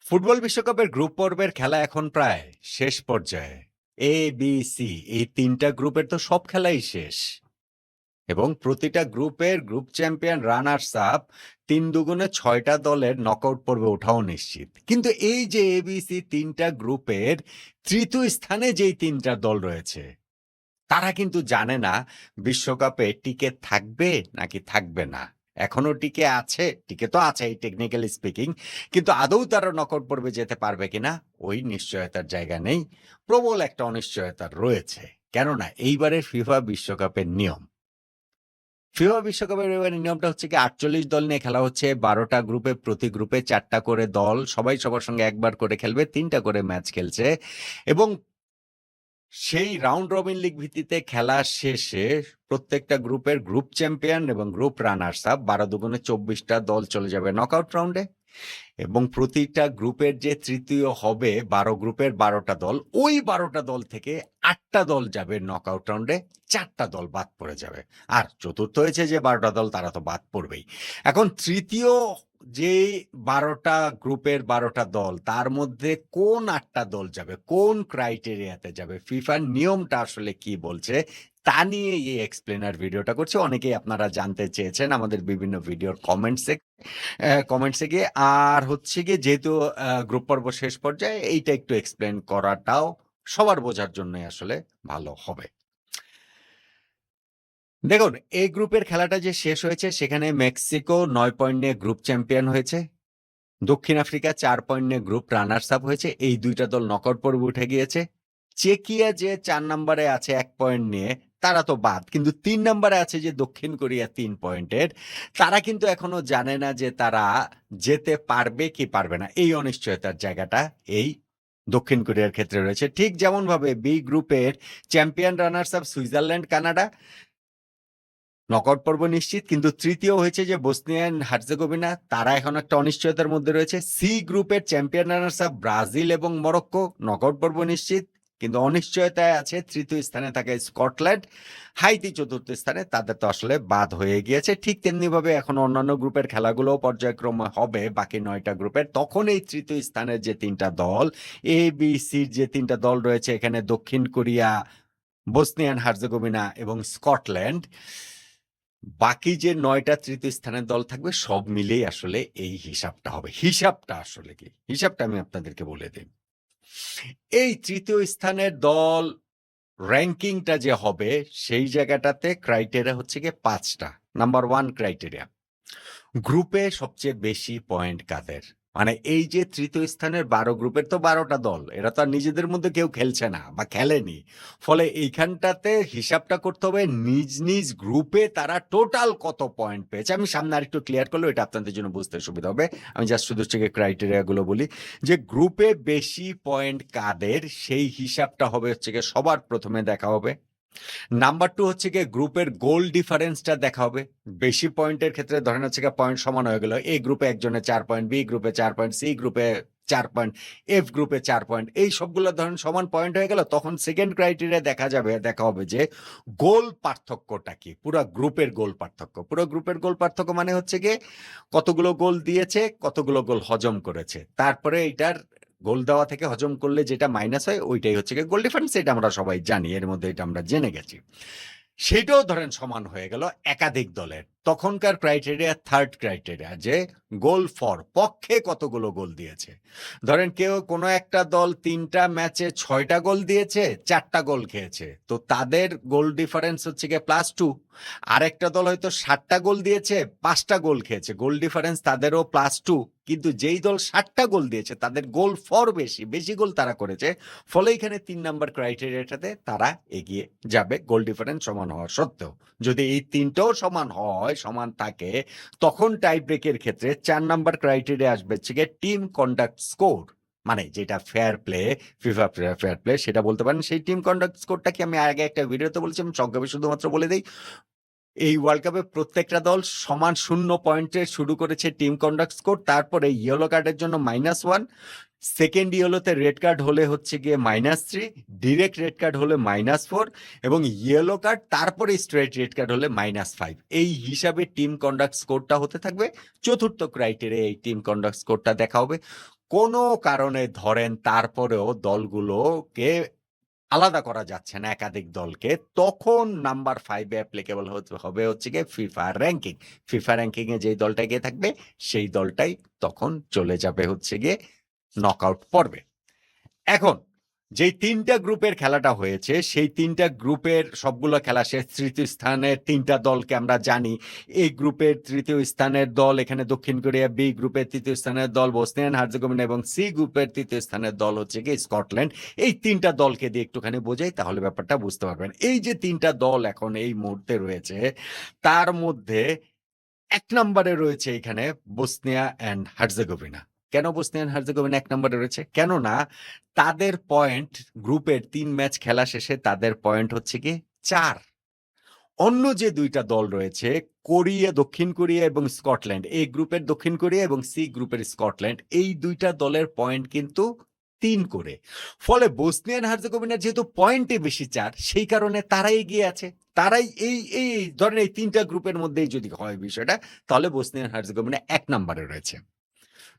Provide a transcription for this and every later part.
Football বিশ্বকাপের group পর্বের খেলা এখন প্রায় শেষ পর্যায়ে। এ, বি, সি এই ৩ টা গ্রুপের তো সব খেলাই শেষ। এবং প্রতিটা গ্রুপের গ্রুপ চ্যাম্পিয়ন রানার্স আপ ৩ দুগুণে ৬ টা দলের নকআউট পর্বে ওঠাও নিশ্চিত। কিন্তু এই যে এ, বি, সি ৩ টা গ্রুপের তৃতীয় স্থানে যেই ৩ টা দল রয়েছে, তারা কিন্তু জানে না বিশ্বকাপে টিকে থাকবে নাকি থাকবে না। এখনো টিকে আছে, টিকে তো আছেই টেকনিক্যালি স্পিকিং, কিন্তু আদৌ তারা নকআউট পর্বে যেতে পারবে কিনা ওই নিশ্চয়তার জায়গা নেই। প্রবল একটা অনিশ্চয়তা রয়েছে। কেননা এইবারের ফিফা বিশ্বকাপের নিয়ম, ফিফা বিশ্বকাপের এবারে নিয়মটা হচ্ছে কি ৪৮ দল নিয়ে খেলা হচ্ছে। ১২টা গ্রুপে, প্রতি গ্রুপে ৪টা করে দল, সবাই সবার সঙ্গে একবার করে খেলবে, ৩টা করে ম্যাচ খেলছে এবং সেই রাউন্ড রবিন লিগ ভিত্তিতে খেলা শেষে প্রত্যেকটা গ্রুপের গ্রুপ চ্যাম্পিয়ন এবং গ্রুপ রানার্স আপ ১২ দুগুণে ২৪টা দল চলে যাবে নকআউট রাউন্ডে এবং প্রতিটা গ্রুপের যে তৃতীয় হবে ১২ গ্রুপের ১২টা দল, ওই ১২টা দল থেকে ৮টা দল যাবে নকআউট রাউন্ডে, ৪টা দল বাদ পড়ে যাবে। আর চতুর্থ হয়েছে যে ১২টা দল, তারা তো বাদ পড়বেই। এখন তৃতীয় যে ১২টা গ্রুপের ১২টা দল, তার মধ্যে কোন ৮টা দল যাবে, কোন ক্রাইটেরিয়াতে যাবে, ফিফার নিয়মটা আসলে কি বলছে, তা নিয়ে এই এক্সপ্লেনার ভিডিওটা করছি। অনেকেই আপনারা জানতে চেয়েছেন আমাদের বিভিন্ন ভিডিওর কমেন্টসে গিয়ে। আর হচ্ছে গিয়ে যেহেতু গ্রুপ পর্ব শেষ পর্যায়ে, এইটা একটু এক্সপ্লেন করাটাও সবার বোঝার জন্যই আসলে ভালো হবে। দেখুন, এই গ্রুপের খেলাটা যে শেষ হয়েছে, সেখানে মেক্সিকো ৯ পয়েন্ট নিয়ে গ্রুপ চ্যাম্পিয়ন হয়েছে। দক্ষিণ আফ্রিকা ৪ পয়েন্ট নিয়ে গ্রুপ রানার্স আপ হয়েছে। এই ২ টা দল নকআউট পর্বে উঠে গিয়েছে। চেকিয়া যে ৪ নম্বরে আছে ১ পয়েন্ট নিয়ে, তারা তো বাদ। কিন্তু ৩ নম্বরে আছে যে দক্ষিণ কোরিয়া ৩ পয়েন্টের, তারা কিন্তু এখনো জানে না যে তারা যেতে পারবে কি পারবে না। এই অনিশ্চয়তার জায়গাটা এই দক্ষিণ কোরিয়ার ক্ষেত্রে রয়েছে। ঠিক যেমনভাবে বি গ্রুপের champion runners up Switzerland, Canada knockout পর্ব নিশ্চিত, কিন্তু তৃতীয় হয়েছে যে বসনিয়ান হার্জেগোভিনা, তারা এখন একটা অনিশ্চয়তার মধ্যে রয়েছে। সি গ্রুপের চ্যাম্পিয়ন রানার্স আপ ব্রাজিল এবং মরক্কো, নকআউট পর্ব নিশ্চিত, কিন্তু অনিশ্চয়তায় আছে তৃতীয় স্থানে থাকে স্কটল্যান্ড। হাইতি চতুর্থ স্থানে, তাদের তো আসলে বাদ হয়ে গিয়েছে। ঠিক তেমনিভাবে এখন অন্যান্য গ্রুপের খেলাগুলোও পর্যায়ক্রমে হবে বাকি ৯টা গ্রুপের। তখন এই তৃতীয় স্থানের যে ৩টা দল, এ বি সির যে ৩টা দল রয়েছে, এখানে দক্ষিণ কোরিয়া, বসনিয়ান হার্জেগোভিনা এবং স্কটল্যান্ড, বাকি যে ৯টা তৃতীয় স্থানের দল থাকবে, সব মিলেই আসলে এই হিসাবটা হবে। হিসাবটা আসলে কি? হিসাবটা আমি আপনাদেরকে বলে দিই। এই তৃতীয় স্থানের দল র‍্যাংকিংটা যে হবে, সেই জায়গাটাতে ক্রাইটেরিয়া হচ্ছে গিয়ে ৫ টা। নাম্বার ১ ক্রাইটেরিয়া, গ্রুপে সবচেয়ে বেশি পয়েন্ট কাদের? মানে এই যে তৃতীয় স্থানের ১২ গ্রুপের তো ১২টা দল। এরা তো আর নিজেদের মধ্যে কেউ খেলছে না বা খেলেনি। ফলে এইখানটাতে হিসাবটা করতে হবে নিজ, নিজ গ্রুপে তারা টোটাল কত পয়েন্ট পেয়েছে। আমি সামনে আরেকটু ক্লিয়ার করলে এটা আপনাদের জন্য বুঝতে সুবিধা হবে। আমি জাস্ট শুধু হচ্ছে গিয়ে ক্রাইটেরিয়া গুলো বলি যে গ্রুপে বেশি পয়েন্ট কাদের, সেই হিসাবটা হবে হচ্ছে গিয়ে সবার ১ম এ দেখা হবে। নাম্বার ২ হচ্ছে গিয়ে গ্রুপের গোল ডিফারেন্সটা দেখা হবে। বেশি পয়েন্টের ক্ষেত্রে ধরেন হচ্ছে গিয়ে পয়েন্ট সমান হয়ে গেল। এ গ্রুপে একজনের ৪ পয়েন্ট, বি গ্রুপে ৪ পয়েন্ট, সি গ্রুপে ৪ পয়েন্ট, এফ গ্রুপে ৪ পয়েন্ট। এই সবগুলো ধরেন সমান পয়েন্ট হয়ে গেল। তখন সেকেন্ড ক্রাইটেরিয়া দেখা হবে যে গোল পার্থক্যটা কি? পুরা গ্রুপের গোল পার্থক্য। পুরো গ্রুপের গোল পার্থক্য মানে হচ্ছে গিয়ে কতগুলো গোল দিয়েছে, কতগুলো গোল হজম করেছে। তারপরে এইটার গোল দেওয়া থেকে হজম করলে যেটা মাইনাস হয়, ওইটাই হচ্ছে গিয়ে গোল ডিফারেন্স। এটা আমরা সবাই জানি, এর মধ্যে এটা আমরা জেনে গেছি। সেটাও ধরেন সমান হয়ে গেল একাধিক দলের। তখনকার ক্রাইটেরিয়া থার্ড ক্রাইটেরিয়া, যে গোল ফর, পক্ষে কতগুলো গোল দিয়েছে। ধরেন কেউ কোনো একটা দল ৩টা ম্যাচে ৬টা গোল দিয়েছে, ৪টা গোল খেয়েছে, তো তাদের গোল ডিফারেন্স হচ্ছে গিয়ে +2। আরেকটা দল হয়তো ৭টা গোল দিয়েছে, ৫টা গোল খেয়েছে, গোল ডিফারেন্স তাদেরও +2। কিন্তু যেই দল ৭টা গোল দিয়েছে, তাদের গোল ফর বেশি, বেশি গোল তারা করেছে। ফলে এখানে ৩ নাম্বার ক্রাইটেরিয়াটাতে তারা এগিয়ে যাবে গোল ডিফারেন্স সমান হওয়া সত্ত্বেও। যদি এই ৩টাও সমান হয়, সমান থাকে, তখন টাই ব্রেকের ক্ষেত্রে ৪ নাম্বার ক্রাইটেরিয়া আসবে হচ্ছে গিয়ে টিম কন্ডাক্ট স্কোর। মানে যেটা fair play, FIFA fair play সেটা বলতে পারেন। সেই টিম কন্ডাক্ট স্কোরটা কি আমি আগে একটা ভিডিওতে বলেছি, আমি সংক্ষেপে শুধুমাত্র বলে দেই। এই ওয়ার্ল্ড কাপে প্রত্যেকটা দল সমান ০ পয়েন্টে শুরু করেছে টিম কন্ডাক্ট স্কোর। তারপরে ইয়েলো কার্ডের জন্য -1, সেকেন্ড ইয়েলোতে রেড কার্ড হলে হচ্ছে গিয়ে -3, ডিরেক্ট রেড কার্ড হলে -4 এবং ইয়েলো কার্ড তারপরে স্ট্রেট রেড কার্ড হলে -5। এই হিসাবে টিম কন্ডাক্ট স্কোরটা হতে থাকবে। চতুর্থ ক্রাইটেরিয়া এই টিম কন্ডাক্ট স্কোরটা দেখা হবে। কোনো কারণে ধরেন তারপরেও দলগুলোকে আলাদা করা যাচ্ছে না একাধিক দলকে, তখন নাম্বার 5 এ অ্যাপ্লিকেবল হবে হচ্ছে গিয়ে ফিফা র‍্যাংকিং। ফিফা র‍্যাংকিং এ যেই দলটা এগিয়ে থাকবে সেই দলটাই তখন চলে যাবে হচ্ছে গিয়ে নকআউট পর্বে। এখন যেই ৩ টা গ্রুপের খেলাটা হয়েছে, সেই ৩ টা গ্রুপের সবগুলো খেলা শেষ। তৃতীয় স্থানের ৩ টা দলকে আমরা জানি। এ গ্রুপের তৃতীয় স্থানের দল এখানে দক্ষিণ কোরিয়া, বি গ্রুপের তৃতীয় স্থানের দল বসনিয়ান হার্জেগোভিনা এবং সি গ্রুপের তৃতীয় স্থানের দল হচ্ছে গিয়ে স্কটল্যান্ড। এই ৩ টা দলকে দিয়ে একটুখানি বোঝাই তাহলে ব্যাপারটা বুঝতে পারবেন। এই যে ৩ টা দল এখন এই মুহূর্তে রয়েছে, তার মধ্যে ১ নম্বরে রয়েছে এখানে বসনিয়া অ্যান্ড হার্জেগোভিনা। কেন বসনিয়া অ্যান্ড হার্জেগোভিনা ১ নম্বরে রয়েছে? কেননা তাদের পয়েন্ট গ্রুপের ৩ ম্যাচ খেলা শেষে তাদের পয়েন্ট হচ্ছে গিয়ে ৪। অন্য যে ২ টা দল রয়েছে কোরিয়া, দক্ষিণ কোরিয়া এবং স্কটল্যান্ড, এ গ্রুপের দক্ষিণ কোরিয়া এবং সি গ্রুপের স্কটল্যান্ড, এই ২ টা দলের পয়েন্ট কিন্তু ৩ করে। ফলে বসনিয়া অ্যান্ড হার্জেগোভিনার যেহেতু পয়েন্টই বেশি ৪, সেই কারণে তারাই এগিয়ে আছে। তারাই এই ধরেন এই ৩ টা গ্রুপের মধ্যেই যদি হয় বিষয়টা, তাহলে বসনিয়া অ্যান্ড হার্জেগোভিনা ১ নম্বরে রয়েছে।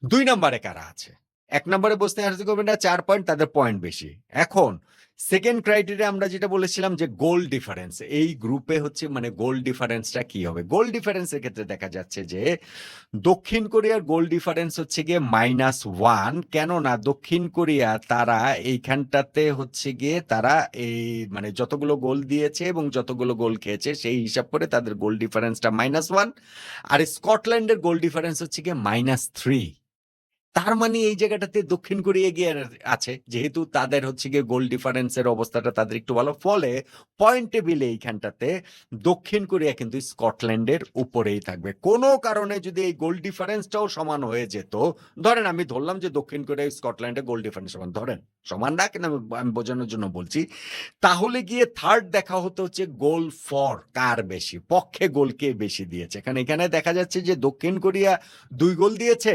২ নম্বরে কারা আছে? ১ নম্বরে বসনিয়া হার্জেগোভিনা ৪ পয়েন্ট, তাদের পয়েন্ট বেশি। এখন সেকেন্ড ক্রাইটেরিয়া আমরা যেটা বলেছিলাম যে গোল ডিফারেন্স। এই গ্রুপে হচ্ছে মানে গোল ডিফারেন্সটা কি হবে? গোল ডিফারেন্সের ক্ষেত্রে দেখা যাচ্ছে যে দক্ষিণ কোরিয়ার গোল ডিফারেন্স হচ্ছে গিয়ে -1। কেননা দক্ষিণ কোরিয়া তারা এইখানটাতে হচ্ছে গিয়ে তারা এই মানে যতগুলো গোল দিয়েছে এবং যতগুলো গোল খেয়েছে সেই হিসাব করে তাদের গোল ডিফারেন্সটা -1। আর স্কটল্যান্ডের গোল ডিফারেন্স হচ্ছে গিয়ে -3। তার মানে এই জায়গাটাতে দক্ষিণ কোরিয়া এগিয়ে আছে। যেহেতু তাদের হচ্ছে গিয়ে গোল ডিফারেন্সের অবস্থাটা তাদের একটু ভালো। ফলে পয়েন্ট টেবিলে এইখানটাতে দক্ষিণ কোরিয়া কিন্তু স্কটল্যান্ডের উপরেই থাকবে। কোনো কারণে যদি এই গোল ডিফারেন্সটাও সমান হয়ে যেত, ধরেন আমি ধরলাম যে দক্ষিণ কোরিয়া স্কটল্যান্ডের গোল ডিফারেন্স সমান। ধরেন সমান না, কিন্তু আমি বোঝানোর জন্য বলছি। তাহলে গিয়ে থার্ড দেখা হতো হচ্ছে গোল ফর কার বেশি, পক্ষে গোল কে বেশি দিয়েছে। এখানে দেখা যাচ্ছে যে দক্ষিণ কোরিয়া ২ গোল দিয়েছে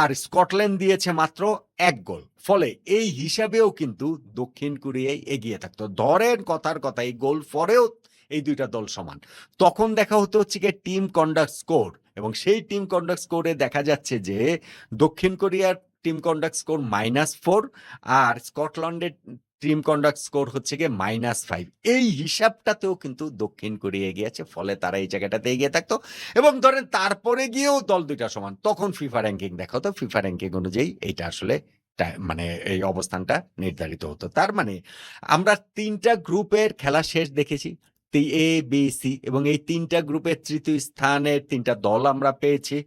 আর স্কটল্যান্ড দিয়েছে মাত্র ১ গোল। ফলে এই হিসাবেও কিন্তু দক্ষিণ কোরিয়াই এগিয়ে থাকতো। ধরেন কথার কথা এই গোল ফরেও এই ২ টা দল সমান। তখন দেখা হতো হচ্ছে গিয়ে টিম কন্ডাক্ট স্কোর, এবং সেই টিম কন্ডাক্ট স্কোরে দেখা যাচ্ছে যে দক্ষিণ কোরিয়ার টিম কন্ডাক্ট স্কোর -4 আর স্কটল্যান্ডের টিম কন্ডাক্ট স্কোর হচ্ছে গিয়ে -5। এই হিসাবটাতেও কিন্তু দক্ষিণ কোরিয়া এগিয়ে আছে। ফলে তারা এই জায়গাটাতে এগিয়ে থাকতো। এবং ধরেন তারপরে গিয়েও দল ২ টা সমান। তখন ফিফা র‍্যাংকিং দেখা হতো। ফিফা র‍্যাংকিং অনুযায়ী এইটা আসলে মানে এই অবস্থানটা নির্ধারিত হতো। তার মানে আমরা ৩ টা গ্রুপের খেলা শেষ দেখেছি। এ, বি, সি এবং এই ৩ টা গ্রুপের তৃতীয় স্থানের ৩ টা দল আমরা পেয়েছি।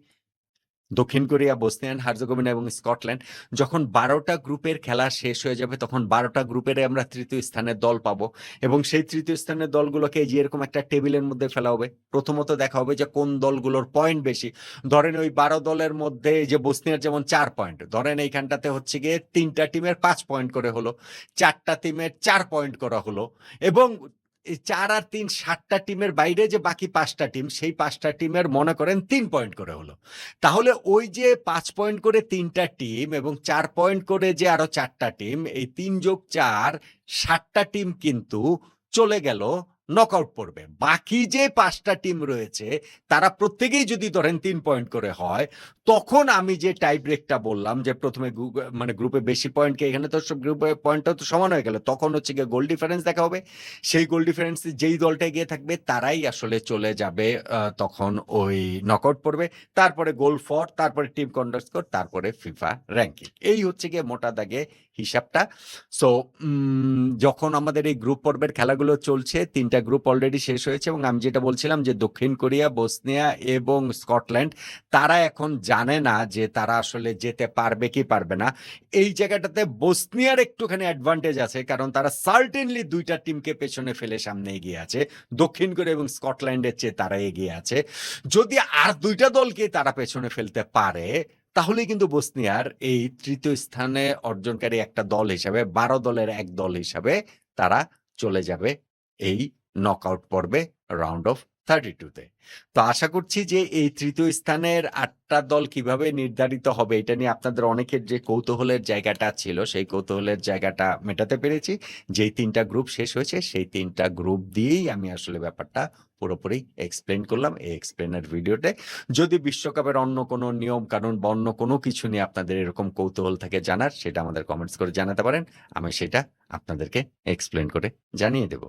দক্ষিণ কোরিয়া, বসনিয়ান হার্জেগোভিনা এবং স্কটল্যান্ড। যখন ১২ টা গ্রুপের খেলা শেষ হয়ে যাবে তখন ১২ টা গ্রুপের আমরা তৃতীয় স্থানের দল পাবো, এবং সেই তৃতীয় স্থানের দলগুলোকে যে এরকম একটা টেবিলের মধ্যে ফেলা হবে। প্রথমত দেখা হবে যে কোন দলগুলোর পয়েন্ট বেশি। ধরেন ওই ১২ দলের মধ্যে যে বসনিয়ার যেমন ৪ পয়েন্ট, ধরেন এইখানটাতে হচ্ছে গিয়ে ৩ টা টিমের ৫ পয়েন্ট করে হলো, ৪ টা টিমের ৪ পয়েন্ট করা হলো, এবং ৪ আর ৩ ৭ টা টিমের বাইরে যে বাকি ৫ টা টিম, সেই ৫ টা টিমের মনে করেন ৩ পয়েন্ট করে হলো। তাহলে ওই যে ৫ পয়েন্ট করে ৩ টা টিম এবং ৪ পয়েন্ট করে যে আরো ৪ টা টিম, এই ৩ যোগ ৪ ৭ টা টিম কিন্তু চলে গেল নকআউট পর্বে। বাকি যে ৫ টা টিম রয়েছে তারা প্রত্যেকেই যদি ধরেন ৩ পয়েন্ট করে হয়, তখন আমি যে টাই ব্রেকটা বললাম যে প্রথমে মানে গ্রুপে বেশি পয়েন্ট কে, এখানে তো সব গ্রুপে পয়েন্টটা তো সমান হয়ে গেল। তখন হচ্ছে গিয়ে গোল ডিফারেন্স দেখা হবে। সেই গোল ডিফারেন্স যেই দলটা এগিয়ে থাকবে তারাই আসলে চলে যাবে তখন ওই নকআউট পর্বে। তারপরে গোল ফর, তারপরে টিম কন্ডাক্ট স্কোর, তারপরে ফিফা র‍্যাংকিং। এই হচ্ছে গিয়ে মোটা দাগে হিসাবটা। সো যখন আমাদের এই গ্রুপ পর্বের খেলাগুলো চলছে, ৩ টা গ্রুপ অলরেডি শেষ হয়েছে, এবং আমি যেটা বলছিলাম যে দক্ষিণ কোরিয়া, বসনিয়া এবং স্কটল্যান্ড তারা এখন জানে না যে তারা আসলে যেতে পারবে কি পারবে না। এই জায়গাটাতে বসনিয়ার একটুখানি অ্যাডভান্টেজ আছে, কারণ তারা সার্টেনলি ২ টা টিমকে পেছনে ফেলে সামনে এগিয়ে আছে। দক্ষিণ কোরিয়া এবং স্কটল্যান্ডের চেয়ে তারা এগিয়ে আছে। যদি আর ২ টা দলকে তারা পেছনে ফেলতে পারে, তাহলেই কিন্তু বসনিয়ার এই তৃতীয় স্থানে অর্জনকারী একটা দল হিসাবে ১২ দলের এক দল হিসাবে তারা চলে যাবে এই নকআউট পর্বে, রাউন্ড অফ 32 তে। তো আশা করছি যে এই তৃতীয় স্থানের ৮ টা দল কিভাবে নির্ধারিত হবে এটা নিয়ে আপনাদের অনেকের যে কৌতূহলের জায়গাটা ছিল সেই কৌতূহলের জায়গাটা মেটাতে পেরেছি। যেই ৩ টা গ্রুপ শেষ হয়েছে সেই ৩ টা গ্রুপ দিয়েই আমি আসলে ব্যাপারটা পুরোপুরি এক্সপ্লেইন করলাম এই এক্সপ্লেইনের ভিডিওতে। যদি বিশ্বকাপের অন্য কোনো নিয়ম কানুন বা অন্য কোনো কিছু নিয়ে আপনাদের এরকম কৌতূহল থাকে জানার সেটা আমাদের কমেন্টস করে জানাতে পারেন। আমি সেটা আপনাদেরকে এক্সপ্লেইন করে জানিয়ে দেব।